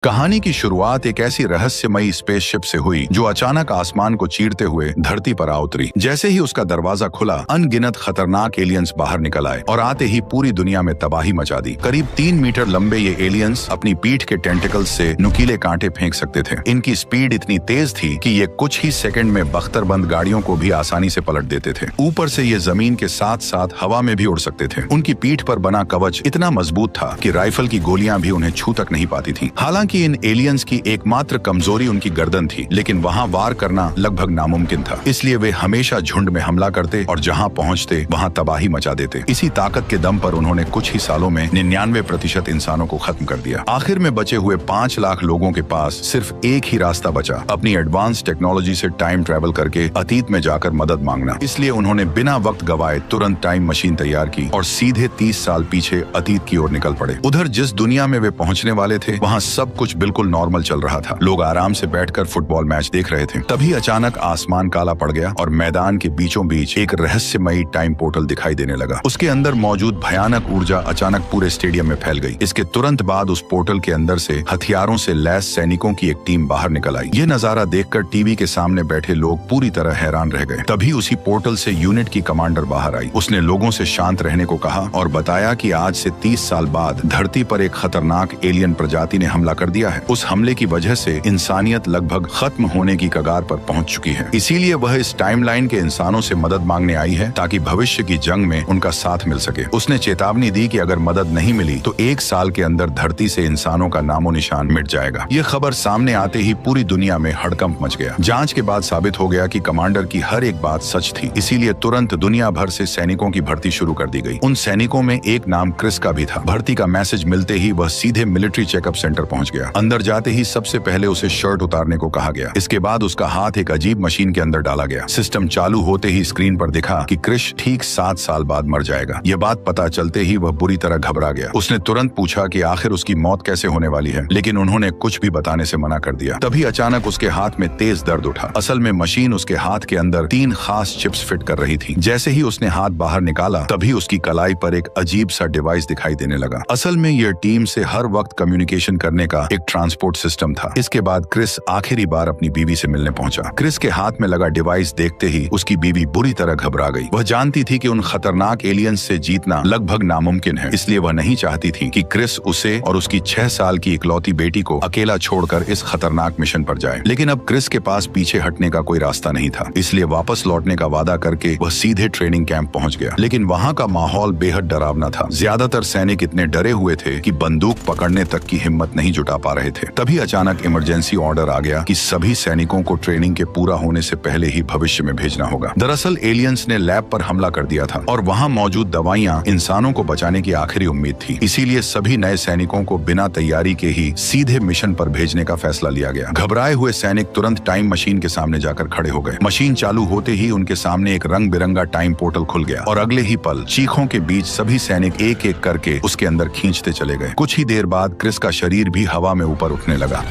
कहानी की शुरुआत एक ऐसी रहस्यमयी स्पेसशिप से हुई जो अचानक आसमान को चीरते हुए धरती पर आ उतरी। जैसे ही उसका दरवाजा खुला, अनगिनत खतरनाक एलियंस बाहर निकल आए और आते ही पूरी दुनिया में तबाही मचा दी। करीब 3 मीटर लंबे ये एलियंस अपनी पीठ के टेंटिकल्स से नुकीले कांटे फेंक सकते थे। इनकी स्पीड इतनी तेज थी कि ये कुछ ही सेकंड में बख्तरबंद गाड़ियों को भी आसानी से पलट देते थे। ऊपर से ये जमीन के साथ साथ हवा में भी उड़ सकते थे। उनकी पीठ पर बना कवच इतना मजबूत था कि राइफल की गोलियां भी उन्हें छू तक नहीं पाती थी। हालांकि इन एलियंस की एकमात्र कमजोरी उनकी गर्दन थी, लेकिन वहां वार करना लगभग नामुमकिन था। इसलिए वे हमेशा झुंड में हमला करते और जहां पहुंचते वहां तबाही मचा देते। इसी ताकत के दम पर उन्होंने कुछ ही सालों में 99% इंसानों को खत्म कर दिया। आखिर में बचे हुए 5 लाख लोगों के पास सिर्फ एक ही रास्ता बचा, अपनी एडवांस टेक्नोलॉजी से टाइम ट्रेवल करके अतीत में जाकर मदद मांगना। इसलिए उन्होंने बिना वक्त गवाए तुरंत टाइम मशीन तैयार की और सीधे 30 साल पीछे अतीत की ओर निकल पड़े। उधर जिस दुनिया में वे पहुंचने वाले थे वहां सब कुछ बिल्कुल नॉर्मल चल रहा था। लोग आराम से बैठकर फुटबॉल मैच देख रहे थे। तभी अचानक आसमान काला पड़ गया और मैदान के बीचों बीच एक रहस्यमयी टाइम पोर्टल दिखाई देने लगा। उसके अंदर मौजूद भयानक ऊर्जा अचानक पूरे स्टेडियम में फैल गई। इसके तुरंत बाद उस पोर्टल के अंदर से हथियारों से लैस सैनिकों की एक टीम बाहर निकल आई। ये नजारा देखकर टीवी के सामने बैठे लोग पूरी तरह हैरान रह गए। तभी उसी पोर्टल से यूनिट की कमांडर बाहर आई। उसने लोगों से शांत रहने को कहा और बताया कि आज से 30 साल बाद धरती पर एक खतरनाक एलियन प्रजाति ने हमला कर दिया है। उस हमले की वजह से इंसानियत लगभग खत्म होने की कगार पर पहुंच चुकी है। इसीलिए वह इस टाइमलाइन के इंसानों से मदद मांगने आई है ताकि भविष्य की जंग में उनका साथ मिल सके। उसने चेतावनी दी कि अगर मदद नहीं मिली तो 1 साल के अंदर धरती से इंसानों का नामो निशान मिट जाएगा। ये खबर सामने आते ही पूरी दुनिया में हड़कंप मच गया। जांच के बाद साबित हो गया कि कमांडर की हर एक बात सच थी। इसीलिए तुरंत दुनिया भर से सैनिकों की भर्ती शुरू कर दी गई। उन सैनिकों में एक नाम क्रिस का भी था। भर्ती का मैसेज मिलते ही वह सीधे मिलिट्री चेकअप सेंटर पहुंच गया। अंदर जाते ही सबसे पहले उसे शर्ट उतारने को कहा गया। इसके बाद उसका हाथ एक अजीब मशीन के अंदर डाला गया। सिस्टम चालू होते ही स्क्रीन पर दिखा कि क्रिश ठीक 7 साल बाद मर जाएगा। यह बात पता चलते ही वह बुरी तरह घबरा गया। उसने तुरंत पूछा कि आखिर उसकी मौत कैसे होने वाली है, लेकिन उन्होंने कुछ भी बताने से मना कर दिया। तभी अचानक उसके हाथ में तेज दर्द उठा। असल में मशीन उसके हाथ के अंदर 3 खास चिप्स फिट कर रही थी। जैसे ही उसने हाथ बाहर निकाला तभी उसकी कलाई पर एक अजीब सा डिवाइस दिखाई देने लगा। असल में यह टीम से हर वक्त कम्युनिकेशन करने का एक ट्रांसपोर्ट सिस्टम था। इसके बाद क्रिस आखिरी बार अपनी बीवी से मिलने पहुंचा। क्रिस के हाथ में लगा डिवाइस देखते ही उसकी बीवी बुरी तरह घबरा गई। वह जानती थी कि उन खतरनाक एलियंस से जीतना लगभग नामुमकिन है। इसलिए वह नहीं चाहती थी कि क्रिस उसे और उसकी 6 साल की इकलौती बेटी को अकेला छोड़कर इस खतरनाक मिशन पर जाए। लेकिन अब क्रिस के पास पीछे हटने का कोई रास्ता नहीं था। इसलिए वापस लौटने का वादा करके वह सीधे ट्रेनिंग कैंप पहुंच गया। लेकिन वहां का माहौल बेहद डरावना था। ज्यादातर सैनिक इतने डरे हुए थे कि बंदूक पकड़ने तक की हिम्मत नहीं जुटा पा रहे थे। तभी अचानक इमरजेंसी ऑर्डर आ गया कि सभी सैनिकों को ट्रेनिंग के पूरा होने से पहले ही भविष्य में भेजना होगा। दरअसल एलियंस ने लैब पर हमला कर दिया था और वहां मौजूद दवाइयां इंसानों को बचाने की आखिरी उम्मीद थी। इसीलिए सभी नए सैनिकों को बिना तैयारी के ही सीधे मिशन पर भेजने का फैसला लिया गया। घबराए हुए सैनिक तुरंत टाइम मशीन के सामने जाकर खड़े हो गए। मशीन चालू होते ही उनके सामने एक रंग बिरंगा टाइम पोर्टल खुल गया और अगले ही पल चीखों के बीच सभी सैनिक एक एक करके उसके अंदर खींचते चले गए। कुछ ही देर बाद क्रिस का शरीर भी हवा में ऊपर उठने लगा।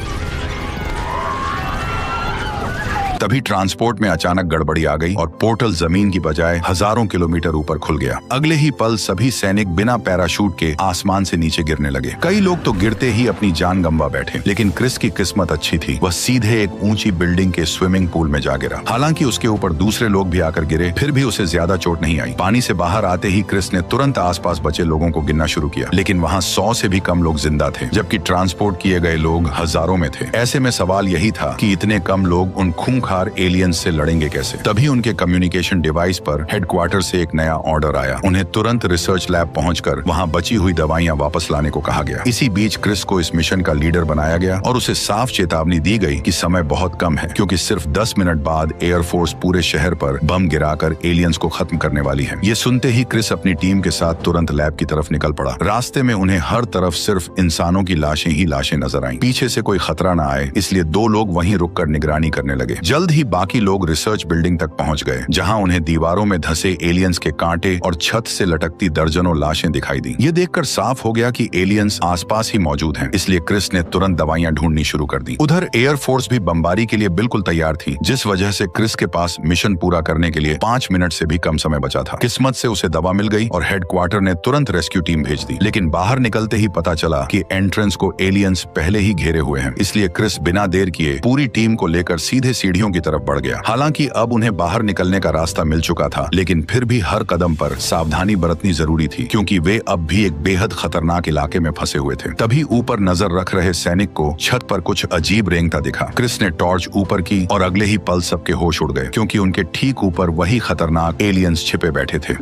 तभी ट्रांसपोर्ट में अचानक गड़बड़ी आ गई और पोर्टल जमीन की बजाय हजारों किलोमीटर ऊपर खुल गया। अगले ही पल सभी सैनिक बिना पैराशूट के आसमान से नीचे गिरने लगे। कई लोग तो गिरते ही अपनी जान गंवा बैठे, लेकिन क्रिस की किस्मत अच्छी थी। वह सीधे एक ऊंची बिल्डिंग के स्विमिंग पूल में जा गिरा। हालांकि उसके ऊपर दूसरे लोग भी आकर गिरे, फिर भी उसे ज्यादा चोट नहीं आई। पानी से बाहर आते ही क्रिस ने तुरंत आसपास बचे लोगों को गिनना शुरू किया, लेकिन वहाँ 100 से भी कम लोग जिंदा थे, जबकि ट्रांसपोर्ट किए गए लोग हजारों में थे। ऐसे में सवाल यही था कि इतने कम लोग उन खूंखार एलियंस से लड़ेंगे कैसे। तभी उनके कम्युनिकेशन डिवाइस पर हेडक्वार्टर से एक नया ऑर्डर आया। उन्हें तुरंत रिसर्च लैब पहुंचकर वहां बची हुई दवाइयां वापस लाने को कहा गया। इसी बीच क्रिस को इस मिशन का लीडर बनाया गया और उसे साफ चेतावनी दी गई कि समय बहुत कम है, क्योंकि सिर्फ 10 मिनट बाद एयरफोर्स पूरे शहर पर बम गिराकर एलियंस को खत्म करने वाली है। ये सुनते ही क्रिस अपनी टीम के साथ तुरंत लैब की तरफ निकल पड़ा। रास्ते में उन्हें हर तरफ सिर्फ इंसानों की लाशें ही लाशें नजर आईं। पीछे से कोई खतरा न आए, इसलिए 2 लोग वहीं रुककर निगरानी करने लगे। जल्द ही बाकी लोग रिसर्च बिल्डिंग तक पहुंच गए, जहां उन्हें दीवारों में धंसे एलियंस के कांटे और छत से लटकती दर्जनों लाशें दिखाई दी। ये देखकर साफ हो गया कि एलियंस आसपास ही मौजूद हैं, इसलिए क्रिस ने तुरंत दवाइयां ढूंढनी शुरू कर दी। उधर एयरफोर्स भी बमबारी के लिए बिल्कुल तैयार थी, जिस वजह से क्रिस के पास मिशन पूरा करने के लिए 5 मिनट से भी कम समय बचा था। किस्मत से उसे दवा मिल गई और हेडक्वार्टर ने तुरंत रेस्क्यू टीम भेज दी, लेकिन बाहर निकलते ही पता चला कि एंट्रेंस को एलियंस पहले ही घेरे हुए हैं। इसलिए क्रिस बिना देर किए पूरी टीम को लेकर सीधे सीढ़ियों की तरफ बढ़ गया। हालांकि अब उन्हें बाहर निकलने का रास्ता मिल चुका था, लेकिन फिर भी हर कदम पर सावधानी बरतनी जरूरी थी, क्योंकि वे अब भी एक बेहद खतरनाक इलाके में फंसे हुए थे। तभी ऊपर नजर रख रहे सैनिक को छत पर कुछ अजीब रेंगता दिखा। क्रिस ने टॉर्च ऊपर की और अगले ही पल सबके होश उड़ गए, क्योंकि उनके ठीक ऊपर वही खतरनाक एलियंस छिपे बैठे थे।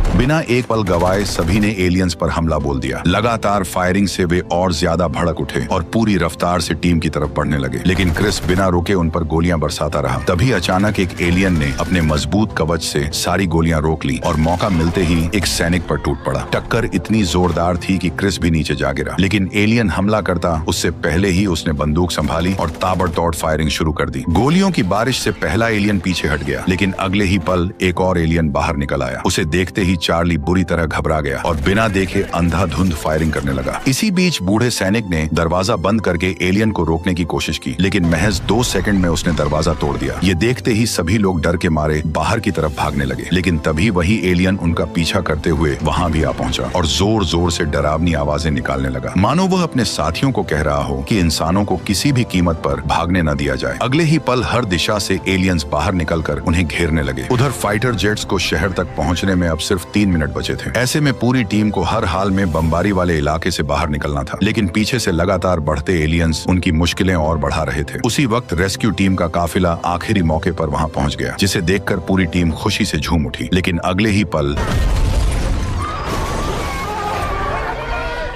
बिना एक पल गवाए सभी ने एलियंस पर हमला बोल दिया। लगातार फायरिंग से वे और ज्यादा भड़क उठे और पूरी रफ्तार से टीम की तरफ बढ़ने लगे, लेकिन क्रिस बिना रुके उन पर गोलियां बरसाता रहा। तभी अचानक एक एलियन ने अपने मजबूत कवच से सारी गोलियां रोक ली और मौका मिलते ही एक सैनिक पर टूट पड़ा। टक्कर इतनी जोरदार थी कि क्रिस भी नीचे जा गिरा, लेकिन एलियन हमला करता उससे पहले ही उसने बंदूक संभाली और ताबड़तोड़ फायरिंग शुरू कर दी। गोलियों की बारिश से पहला एलियन पीछे हट गया, लेकिन अगले ही पल एक और एलियन बाहर निकल आया। उसे देखते ही चार्ली बुरी तरह घबरा गया और बिना देखे अंधाधुंध फायरिंग करने लगा। इसी बीच बूढ़े सैनिक ने दरवाजा बंद करके एलियन को रोकने की कोशिश की, लेकिन महज 2 सेकंड में उसने दरवाजा तोड़ दिया। ये देखते ही सभी लोग डर के मारे बाहर की तरफ भागने लगे, लेकिन तभी वही एलियन उनका पीछा करते हुए वहां भी आ पहुंचा और जोर जोर से डरावनी आवाजें निकालने लगा, मानो वह अपने साथियों को कह रहा हो कि इंसानों को किसी भी कीमत पर भागने न दिया जाए। अगले ही पल हर दिशा से एलियंस बाहर निकलकर उन्हें घेरने लगे। उधर फाइटर जेट्स को शहर तक पहुंचने में अब सिर्फ 3 मिनट बचे थे। ऐसे में पूरी टीम को हर हाल में बमबारी वाले इलाके से बाहर निकलना था, लेकिन पीछे से लगातार बढ़ते एलियंस उनकी मुश्किलें और बढ़ा रहे थे। उसी वक्त रेस्क्यू टीम का काफिला आखिरी मौके पर वहां पहुंच गया, जिसे देखकर पूरी टीम खुशी से झूम उठी। लेकिन अगले ही पल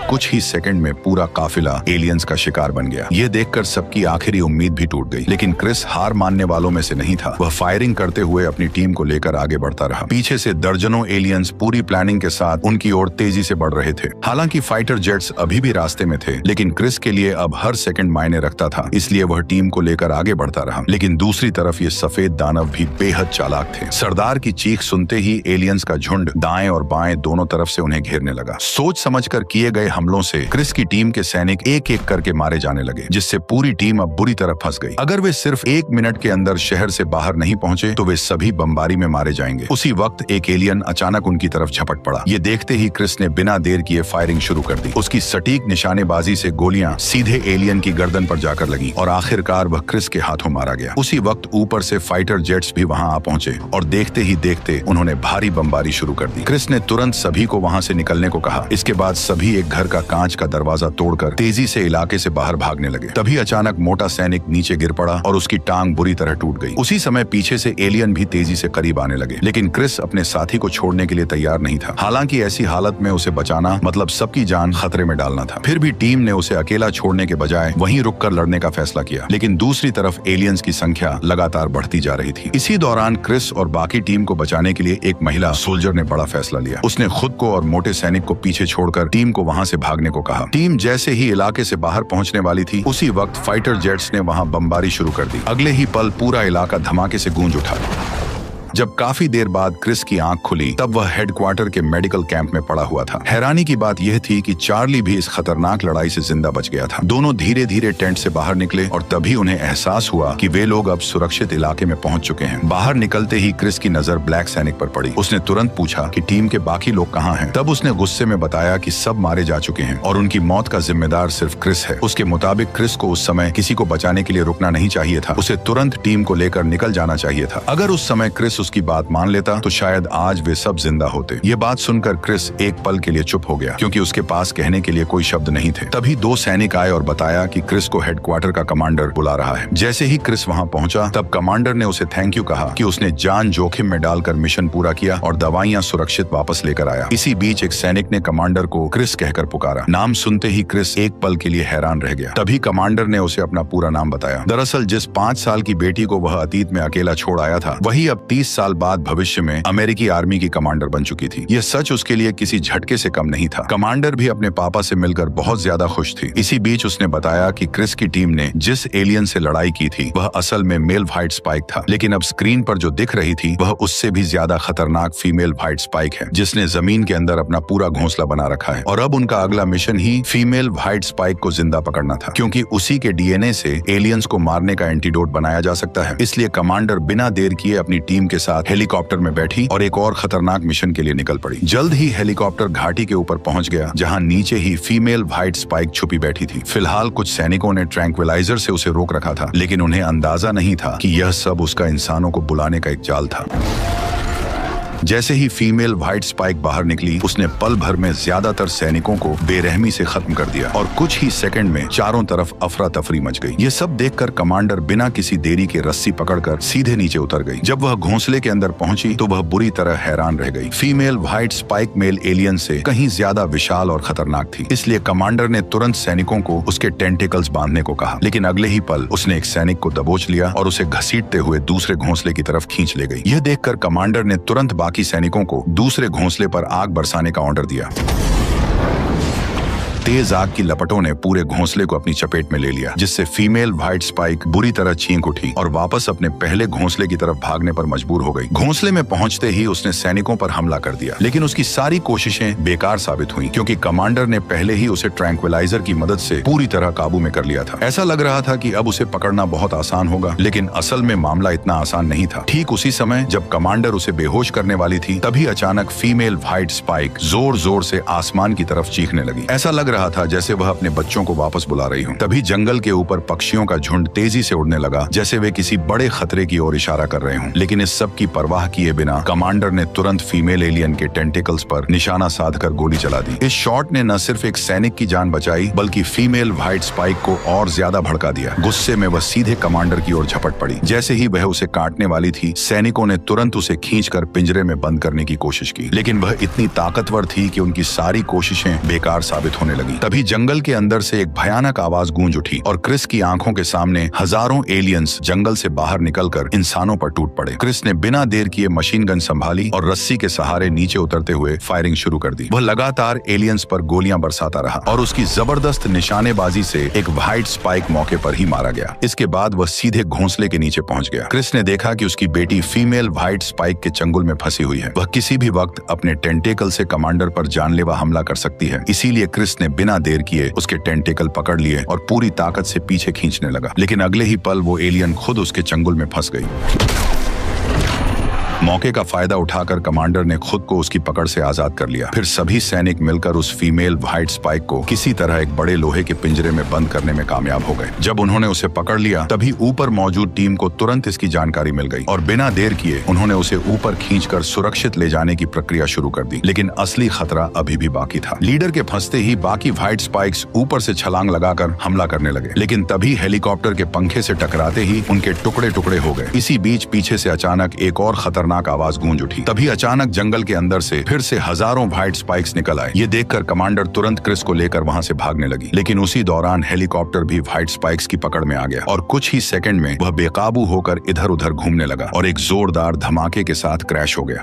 कुछ ही सेकंड में पूरा काफिला एलियंस का शिकार बन गया। ये देखकर सबकी आखिरी उम्मीद भी टूट गई, लेकिन क्रिस हार मानने वालों में से नहीं था। वह फायरिंग करते हुए अपनी टीम को लेकर आगे बढ़ता रहा। पीछे से दर्जनों एलियंस पूरी प्लानिंग के साथ उनकी ओर तेजी से बढ़ रहे थे। हालांकि फाइटर जेट्स अभी भी रास्ते में थे, लेकिन क्रिस के लिए अब हर सेकंड मायने रखता था, इसलिए वह टीम को लेकर आगे बढ़ता रहा। लेकिन दूसरी तरफ ये सफेद दानव भी बेहद चालाक थे। सरदार की चीख सुनते ही एलियंस का झुंड दाएं और बाएं दोनों तरफ से उन्हें घेरने लगा। सोच समझकर किए गए हमलों से क्रिस की टीम के सैनिक एक एक करके मारे जाने लगे, जिससे पूरी टीम अब बुरी तरह फंस गई। अगर वे सिर्फ 1 मिनट के अंदर शहर से बाहर नहीं पहुंचे तो वे सभी बमबारी में मारे जाएंगे। उसी वक्त एक एलियन अचानक उनकी तरफ झपट पड़ा। ये देखते ही क्रिस ने बिना देर किए फायरिंग शुरू कर दी। उसकी सटीक निशानेबाजी से गोलियां सीधे एलियन की गर्दन पर जाकर लगी और आखिरकार वह क्रिस के हाथों मारा गया। उसी वक्त ऊपर से फाइटर जेट्स भी वहां आ पहुंचे और देखते ही देखते उन्होंने भारी बमबारी शुरू कर दी। क्रिस ने तुरंत सभी को वहां से निकलने को कहा। इसके बाद सभी एक घर का कांच का दरवाजा तोड़कर तेजी से इलाके से बाहर भागने लगे। तभी अचानक मोटा सैनिक नीचे गिर पड़ा और उसकी टांग बुरी तरह टूट गई। उसी समय पीछे से एलियन भी तेजी से करीब आने लगे, लेकिन क्रिस अपने साथी को छोड़ने के लिए तैयार नहीं था। हालांकि ऐसी हालत में उसे बचाना मतलब सबकी जान खतरे में डालना था। फिर भी टीम ने उसे अकेला छोड़ने के बजाय वहीं रुककर लड़ने का फैसला किया, लेकिन दूसरी तरफ एलियंस की संख्या लगातार बढ़ती जा रही थी। इसी दौरान क्रिस और बाकी टीम को बचाने के लिए एक महिला सोल्जर ने बड़ा फैसला लिया। उसने खुद को और मोटे सैनिक को पीछे छोड़कर टीम को वहां से भागने को कहा। टीम जैसे ही इलाके से बाहर पहुंचने वाली थी, उसी वक्त फाइटर जेट्स ने वहां बमबारी शुरू कर दी। अगले ही पल पूरा इलाका धमाके से गूंज उठा। जब काफी देर बाद क्रिस की आंख खुली, तब वह हेडक्वार्टर के मेडिकल कैंप में पड़ा हुआ था। हैरानी की बात यह थी कि चार्ली भी इस खतरनाक लड़ाई से जिंदा बच गया था। दोनों धीरे धीरे टेंट से बाहर निकले और तभी उन्हें एहसास हुआ कि वे लोग अब सुरक्षित इलाके में पहुंच चुके हैं। बाहर निकलते ही क्रिस की नजर ब्लैक सैनिक पर पड़ी। उसने तुरंत पूछा कि टीम के बाकी लोग कहाँ हैं। तब उसने गुस्से में बताया कि सब मारे जा चुके हैं और उनकी मौत का जिम्मेदार सिर्फ क्रिस है। उसके मुताबिक क्रिस को उस समय किसी को बचाने के लिए रुकना नहीं चाहिए था। उसे तुरंत टीम को लेकर निकल जाना चाहिए था। अगर उस समय क्रिस उसकी बात मान लेता तो शायद आज वे सब जिंदा होते। ये बात सुनकर क्रिस एक पल के लिए चुप हो गया, क्योंकि उसके पास कहने के लिए कोई शब्द नहीं थे। तभी 2 सैनिक आए और बताया कि क्रिस को हेडक्वार्टर का कमांडर बुला रहा है। जैसे ही क्रिस वहां पहुंचा, तब कमांडर ने उसे थैंक यू कहा कि उसने जान जोखिम में डालकर मिशन पूरा किया और दवाइयां सुरक्षित वापस लेकर आया। इसी बीच एक सैनिक ने कमांडर को क्रिस कहकर पुकारा। नाम सुनते ही क्रिस एक पल के लिए हैरान रह गया। तभी कमांडर ने उसे अपना पूरा नाम बताया। दरअसल जिस 5 साल की बेटी को वह अतीत में अकेला छोड़ आया था, वही अब 30 साल बाद भविष्य में अमेरिकी आर्मी की कमांडर बन चुकी थी। यह सच उसके लिए किसी झटके से कम नहीं था। कमांडर भी अपने पापा से मिलकर बहुत ज्यादा खुश थी। इसी बीच उसने बताया कि क्रिस की टीम ने जिस एलियन से लड़ाई की थी वह असल में मेल व्हाइट स्पाइक था, लेकिन अब स्क्रीन पर जो दिख रही थी वह उससे भी ज्यादा खतरनाक फीमेल व्हाइट स्पाइक है, जिसने जमीन के अंदर अपना पूरा घोंसला बना रखा है। और अब उनका अगला मिशन ही फीमेल व्हाइट स्पाइक को जिंदा पकड़ना था, क्योंकि उसी के डीएनए से एलियंस को मारने का एंटीडोट बनाया जा सकता है। इसलिए कमांडर बिना देर किए अपनी टीम के साथ हेलीकॉप्टर में बैठी और एक और खतरनाक मिशन के लिए निकल पड़ी। जल्द ही हेलीकॉप्टर घाटी के ऊपर पहुंच गया, जहां नीचे ही फीमेल व्हाइट स्पाइक छुपी बैठी थी। फिलहाल कुछ सैनिकों ने ट्रैंक्विलाइजर से उसे रोक रखा था, लेकिन उन्हें अंदाजा नहीं था कि यह सब उसका इंसानों को बुलाने का एक जाल था। जैसे ही फीमेल व्हाइट स्पाइक बाहर निकली, उसने पल भर में ज्यादातर सैनिकों को बेरहमी से खत्म कर दिया और कुछ ही सेकंड में चारों तरफ अफरा तफरी मच गई। ये सब देखकर कमांडर बिना किसी देरी के रस्सी पकड़कर सीधे नीचे उतर गई। जब वह घोंसले के अंदर पहुंची तो वह बुरी तरह हैरान रह गई। Female white spike male alien से कहीं ज्यादा विशाल और खतरनाक थी। इसलिए कमांडर ने तुरंत सैनिकों को उसके टेंटिकल्स बांधने को कहा, लेकिन अगले ही पल उसने एक सैनिक को दबोच लिया और उसे घसीटते हुए दूसरे घोंसले की तरफ खींच ले गई। यह देखकर कमांडर ने तुरंत बाकी सैनिकों को दूसरे घोंसले पर आग बरसाने का ऑर्डर दिया। तेज आग की लपटों ने पूरे घोंसले को अपनी चपेट में ले लिया, जिससे फीमेल व्हाइट स्पाइक बुरी तरह चीख उठी और वापस अपने पहले घोंसले की तरफ भागने पर मजबूर हो गई। घोंसले में पहुंचते ही उसने सैनिकों पर हमला कर दिया, लेकिन उसकी सारी कोशिशें बेकार साबित हुई, क्योंकि कमांडर ने पहले ही उसे ट्रैंक्विलाइजर की मदद से पूरी तरह काबू में कर लिया था। ऐसा लग रहा था कि अब उसे पकड़ना बहुत आसान होगा, लेकिन असल में मामला इतना आसान नहीं था। ठीक उसी समय जब कमांडर उसे बेहोश करने वाली थी, तभी अचानक फीमेल व्हाइट स्पाइक जोर जोर से आसमान की तरफ चीखने लगी। ऐसा लग रहा था जैसे वह अपने बच्चों को वापस बुला रही हो। तभी जंगल के ऊपर पक्षियों का झुंड तेजी से उड़ने लगा, जैसे वे किसी बड़े खतरे की ओर इशारा कर रहे हों। लेकिन इस सब की परवाह किए बिना कमांडर ने तुरंत फीमेल एलियन के टेंटिकल्स पर निशाना साधकर गोली चला दी। इस शॉट ने न सिर्फ एक सैनिक की जान बचाई, बल्कि फीमेल व्हाइट स्पाइक को और ज्यादा भड़का दिया। गुस्से में वह सीधे कमांडर की ओर झपट पड़ी। जैसे ही वह उसे काटने वाली थी, सैनिकों ने तुरंत उसे खींचकर पिंजरे में बंद करने की कोशिश की, लेकिन वह इतनी ताकतवर थी कि उनकी सारी कोशिशें बेकार साबित होने लगी। तभी जंगल के अंदर से एक भयानक आवाज गूंज उठी और क्रिस की आंखों के सामने हजारों एलियंस जंगल से बाहर निकलकर इंसानों पर टूट पड़े। क्रिस ने बिना देर किए मशीन गन संभाली और रस्सी के सहारे नीचे उतरते हुए फायरिंग शुरू कर दी। वह लगातार एलियंस पर गोलियां बरसाता रहा और उसकी जबरदस्त निशानेबाजी से एक व्हाइट स्पाइक मौके पर ही मारा गया। इसके बाद वह सीधे घोंसले के नीचे पहुंच गया। क्रिस ने देखा कि उसकी बेटी फीमेल व्हाइट स्पाइक के चंगुल में फंसी हुई है। वह किसी भी वक्त अपने टेंटेकल से कमांडर पर जानलेवा हमला कर सकती है। इसीलिए क्रिस ने बिना देर किए उसके टेंटेकल पकड़ लिए और पूरी ताकत से पीछे खींचने लगा, लेकिन अगले ही पल वो एलियन खुद उसके चंगुल में फंस गई। मौके का फायदा उठाकर कमांडर ने खुद को उसकी पकड़ से आजाद कर लिया। फिर सभी सैनिक मिलकर उस फीमेल व्हाइट स्पाइक को किसी तरह एक बड़े लोहे के पिंजरे में बंद करने में कामयाब हो गए। जब उन्होंने उसे पकड़ लिया, तभी ऊपर मौजूद टीम को तुरंत इसकी जानकारी मिल गई और बिना देर किए उन्होंने उसे ऊपर खींचकर सुरक्षित ले जाने की प्रक्रिया शुरू कर दी। लेकिन असली खतरा अभी भी बाकी था। लीडर के फंसते ही बाकी व्हाइट स्पाइक्स ऊपर से छलांग लगाकर हमला करने लगे, लेकिन तभी हेलीकॉप्टर के पंखे से टकराते ही उनके टुकड़े टुकड़े हो गए। इसी बीच पीछे से अचानक एक और खतरनाक आवाज गूंज उठी। तभी अचानक जंगल के अंदर से फिर से हजारों व्हाइट स्पाइक्स निकल आए। ये देखकर कमांडर तुरंत क्रिस को लेकर वहां से भागने लगी, लेकिन उसी दौरान हेलीकॉप्टर भी व्हाइट स्पाइक्स की पकड़ में आ गया और कुछ ही सेकंड में वह बेकाबू होकर इधर उधर घूमने लगा और एक जोरदार धमाके के साथ क्रैश हो गया।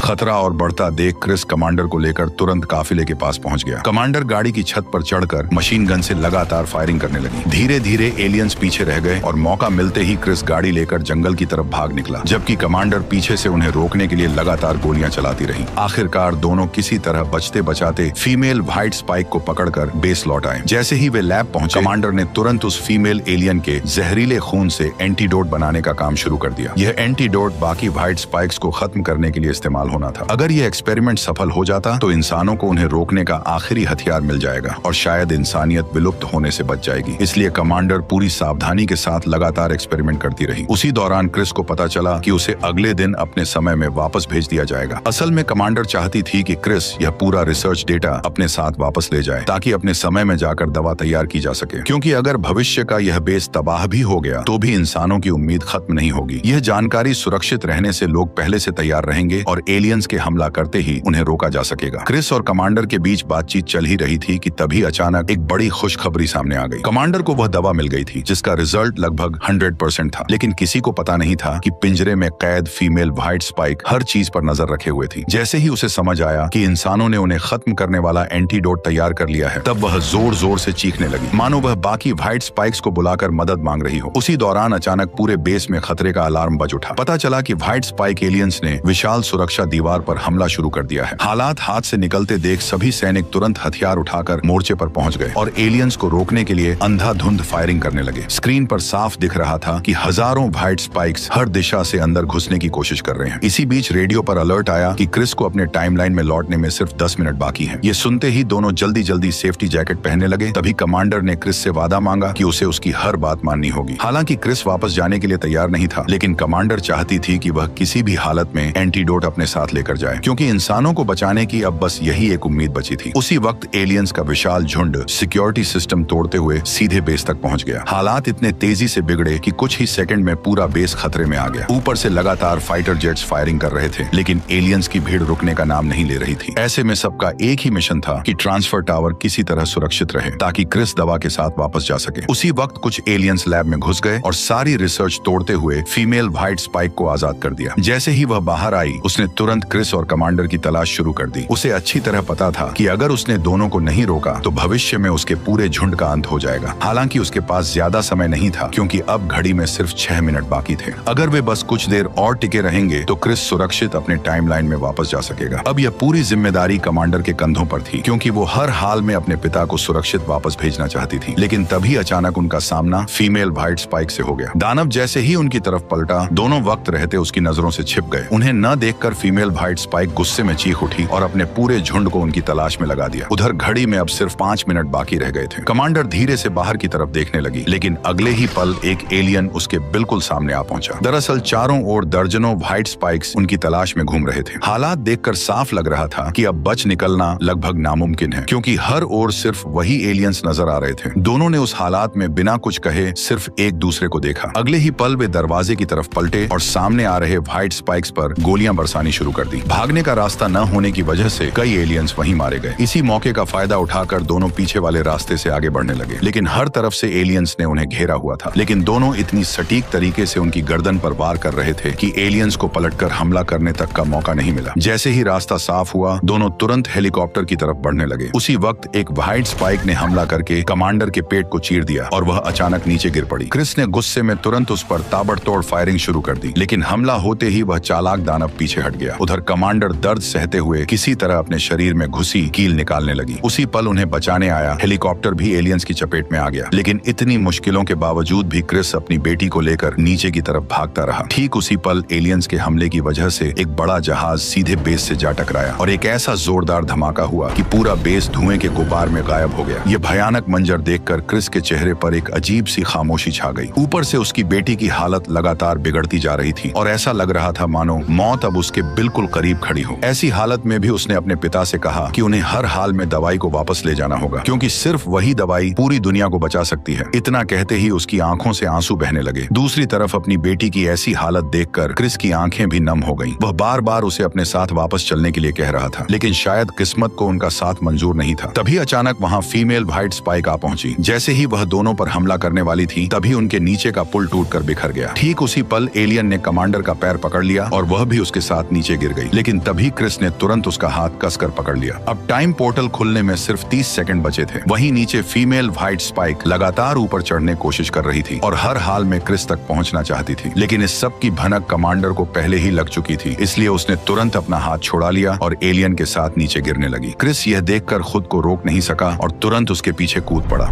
खतरा और बढ़ता देख क्रिस कमांडर को लेकर तुरंत काफिले के पास पहुंच गया। कमांडर गाड़ी की छत पर चढ़कर मशीन गन से लगातार फायरिंग करने लगी। धीरे धीरे एलियंस पीछे रह गए और मौका मिलते ही क्रिस गाड़ी लेकर जंगल की तरफ भाग निकला, जबकि कमांडर पीछे से उन्हें रोकने के लिए लगातार गोलियां चलाती रही। आखिरकार दोनों किसी तरह बचते बचाते फीमेल व्हाइट स्पाइक को पकड़कर बेस लौट आए। जैसे ही वे लैब पहुंचे, कमांडर ने तुरंत उस फीमेल एलियन के जहरीले खून से एंटीडोट बनाने का काम शुरू कर दिया। यह एंटीडोट बाकी व्हाइट स्पाइक्स को खत्म करने के लिए इस्तेमाल होना था। अगर यह एक्सपेरिमेंट सफल हो जाता तो इंसानों को उन्हें रोकने का आखिरी हथियार मिल जाएगा और शायद इंसानियत विलुप्त होने से बच जाएगी। इसलिए कमांडर पूरी सावधानी के साथ लगातार एक्सपेरिमेंट करती रही। उसी दौरान क्रिस को पता चला कि उसे अगले दिन अपने समय में वापस भेज दिया जाएगा। असल में कमांडर चाहती थी कि क्रिस यह पूरा रिसर्च डेटा अपने साथ वापस ले जाए, ताकि अपने समय में जाकर दवा तैयार की जा सके, क्योंकि अगर भविष्य का यह बेस तबाह भी हो गया तो भी इंसानों की उम्मीद खत्म नहीं होगी। यह जानकारी सुरक्षित रहने से लोग पहले से तैयार रहेंगे और एलियंस के हमला करते ही उन्हें रोका जा सकेगा। क्रिस और कमांडर के बीच बातचीत चल ही रही थी कि तभी अचानक एक बड़ी खुशखबरी सामने आ गई। कमांडर को वह दवा मिल गई थी जिसका रिजल्ट लगभग 100% था, लेकिन किसी को पता नहीं था कि पिंजरे में कैद फीमेल व्हाइट स्पाइक हर चीज पर नजर रखे हुए थी। जैसे ही उसे समझ आया कि इंसानों ने उन्हें खत्म करने वाला एंटीडोट तैयार कर लिया है, तब वह जोर जोर से चीखने लगी, मानो वह बाकी व्हाइट स्पाइक्स को बुलाकर मदद मांग रही हो। उसी दौरान अचानक पूरे बेस में खतरे का अलार्म बज उठा। पता चला कि व्हाइट स्पाइक एलियंस ने विशाल सुरक्षा दीवार पर हमला शुरू कर दिया है। हालात हाथ से निकलते देख सभी सैनिक तुरंत हथियार उठाकर मोर्चे पर पहुंच गए और एलियंस को रोकने के लिए अंधाधुंध फायरिंग करने लगे। स्क्रीन पर साफ दिख रहा था कि हजारों व्हाइट स्पाइक्स हर दिशा से अंदर घुसने की कोशिश कर रहे हैं। इसी बीच रेडियो पर अलर्ट आया कि क्रिस को अपने टाइमलाइन में लौटने में सिर्फ 10 मिनट बाकी हैं। ये सुनते ही दोनों जल्दी जल्दी सेफ्टी जैकेट पहनने लगे। तभी कमांडर ने क्रिस से वादा मांगा कि उसे उसकी हर बात माननी होगी। हालांकि क्रिस वापस जाने के लिए तैयार नहीं था, लेकिन कमांडर चाहती थी कि वह किसी भी हालत में एंटीडोट अपने साथ लेकर जाए, क्योंकि इंसानों को बचाने की अब बस यही एक उम्मीद बची थी। उसी वक्त एलियंस का विशाल झुंड सिक्योरिटी सिस्टम तोड़ते हुए सीधे बेस तक पहुंच गया। हालात इतने तेजी से बिगड़े कि कुछ ही सेकंड में पूरा बेस खतरे में आ गया। ऊपर से लगातार फाइटर जेट्स फायरिंग कर रहे थे, लेकिन एलियंस की भीड़ रुकने का नाम नहीं ले रही थी। ऐसे में सबका एक ही मिशन था कि ट्रांसफर टावर किसी तरह सुरक्षित रहे ताकि क्रिस दवा के साथ वापस जा सके। उसी वक्त कुछ एलियंस लैब में घुस गए और सारी रिसर्च तोड़ते हुए फीमेल व्हाइट स्पाइक को आजाद कर दिया। जैसे ही वह बाहर आई, उसने तुरंत क्रिस और कमांडर की तलाश शुरू कर दी। उसे अच्छी तरह पता था कि अगर उसने दोनों को नहीं रोका तो भविष्य में उसके पूरे झुंड का अंत हो जाएगा। हालांकि उसके पास ज्यादा समय नहीं था, क्योंकि अब घड़ी में सिर्फ 6 मिनट बाकी थे। अगर वे बस कुछ देर और टिके रहेंगे तो क्रिस सुरक्षित अपने टाइमलाइन में वापस जा सकेगा। अब यह पूरी जिम्मेदारी कमांडर के कंधों पर थी, क्योंकि वो हर हाल में अपने पिता को सुरक्षित वापस भेजना चाहती थी। लेकिन तभी अचानक उनका सामना फीमेल व्हाइट स्पाइक से हो गया। दानव जैसे ही उनकी तरफ पलटा, दोनों वक्त रहते उसकी नजरों से छिप गए। उन्हें न देखकर फीमेल व्हाइट स्पाइक गुस्से में चीख उठी और अपने पूरे झुंड को उनकी तलाश में लगा दिया। उधर घड़ी में अब सिर्फ 5 मिनट बाकी रह गए थे। कमांडर धीरे से बाहर की तरफ देखने लगी, लेकिन अगले ही पल एक एलियन उसके बिल्कुल सामने आ पहुंचा। दरअसल चारों ओर दर्जनों व्हाइट स्पाइक्स उनकी तलाश में घूम रहे थे। हालात देखकर साफ लग रहा था कि अब बच निकलना लगभग नामुमकिन है, क्योंकि हर ओर सिर्फ वही एलियंस नजर आ रहे थे। दोनों ने उस हालात में बिना कुछ कहे सिर्फ एक दूसरे को देखा। अगले ही पल वे दरवाजे की तरफ पलटे और सामने आ रहे व्हाइट स्पाइक्स पर गोलियां बरसानी शुरू कर दी। भागने का रास्ता न होने की वजह से कई एलियंस वहीं मारे गए। इसी मौके का फायदा उठाकर दोनों पीछे वाले रास्ते से आगे बढ़ने लगे, लेकिन हर तरफ से एलियंस ने उन्हें घेरा हुआ था। लेकिन दोनों इतनी सटीक तरीके से उनकी गर्दन पर वार कर रहे थे कि एलियंस को पलटकर हमला करने तक का मौका नहीं मिला। जैसे ही रास्ता साफ हुआ, दोनों तुरंत हेलीकॉप्टर की तरफ बढ़ने लगे। उसी वक्त एक व्हाइट स्पाइक ने हमला करके कमांडर के पेट को चीर दिया और वह अचानक नीचे गिर पड़ी। क्रिस ने गुस्से में तुरंत उस पर ताबड़तोड़ फायरिंग शुरू कर दी, लेकिन हमला होते ही वह चालाक दानव पीछे हट गया। उधर कमांडर दर्द सहते हुए किसी तरह अपने शरीर में घुसी कील निकालने लगी। उसी पल उन्हें बचाने आया हेलीकॉप्टर भी एलियंस की चपेट में आ गया, लेकिन इतनी मुश्किलों के बावजूद भी क्रिस अपनी बेटी को लेकर नीचे की तरफ भागता रहा। ठीक उसी पल एलियंस के हमले की वजह से एक बड़ा जहाज सीधे बेस से जा टकराया और एक ऐसा जोरदार धमाका हुआ कि पूरा बेस धुएं के गुबार में गायब हो गया। ये भयानक मंजर देखकर क्रिस के चेहरे पर एक अजीब सी खामोशी छा गई। ऊपर से उसकी बेटी की हालत लगातार बिगड़ती जा रही थी और ऐसा लग रहा था मानो मौत अब उसके बिल्कुल करीब खड़ी हो। ऐसी हालत में भी उसने अपने पिता से कहा कि उन्हें हर हाल में दवाई को वापस ले जाना होगा, क्योंकि सिर्फ वही दवाई पूरी दुनिया को बचा सकती है। इतना कहते ही उसकी आंखों से आंसू बहने लगे। दूसरी तरफ अपनी बेटी की ऐसी हालत देखकर क्रिस की आंखें भी नम हो गईं। वह बार बार उसे अपने साथ वापस चलने के लिए कह रहा था, लेकिन शायद किस्मत को उनका साथ मंजूर नहीं था। तभी अचानक वहाँ फीमेल व्हाइट स्पाइक आ पहुंची। जैसे ही वह दोनों पर हमला करने वाली थी, तभी उनके नीचे का पुल टूटकर बिखर गया। ठीक उसी पल एलियन ने कमांडर का पैर पकड़ लिया और वह भी उसके साथ नीचे गिर गई, लेकिन तभी क्रिस ने तुरंत उसका हाथ कसकर पकड़ लिया। अब टाइम पोर्टल खुलने में सिर्फ 30 सेकंड बचे थे। वहीं नीचे फीमेल व्हाइट स्पाइक लगातार ऊपर चढ़ने की कोशिश कर रही थी और हर हाल में क्रिस तक पहुंचना चाहती थी, लेकिन इस सब की भनक कमांडर को पहले ही लग चुकी थी। इसलिए उसने तुरंत अपना हाथ छुड़ा लिया और एलियन के साथ नीचे गिरने लगी। क्रिस यह देखकर खुद को रोक नहीं सका और तुरंत उसके पीछे कूद पड़ा।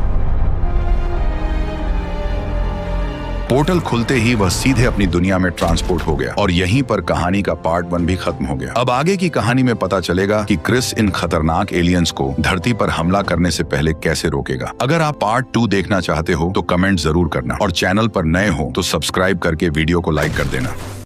पोर्टल खुलते ही वह सीधे अपनी दुनिया में ट्रांसपोर्ट हो गया और यहीं पर कहानी का पार्ट 1 भी खत्म हो गया। अब आगे की कहानी में पता चलेगा कि क्रिस इन खतरनाक एलियंस को धरती पर हमला करने से पहले कैसे रोकेगा। अगर आप पार्ट 2 देखना चाहते हो तो कमेंट जरूर करना और चैनल पर नए हो तो सब्सक्राइब करके वीडियो को लाइक कर देना।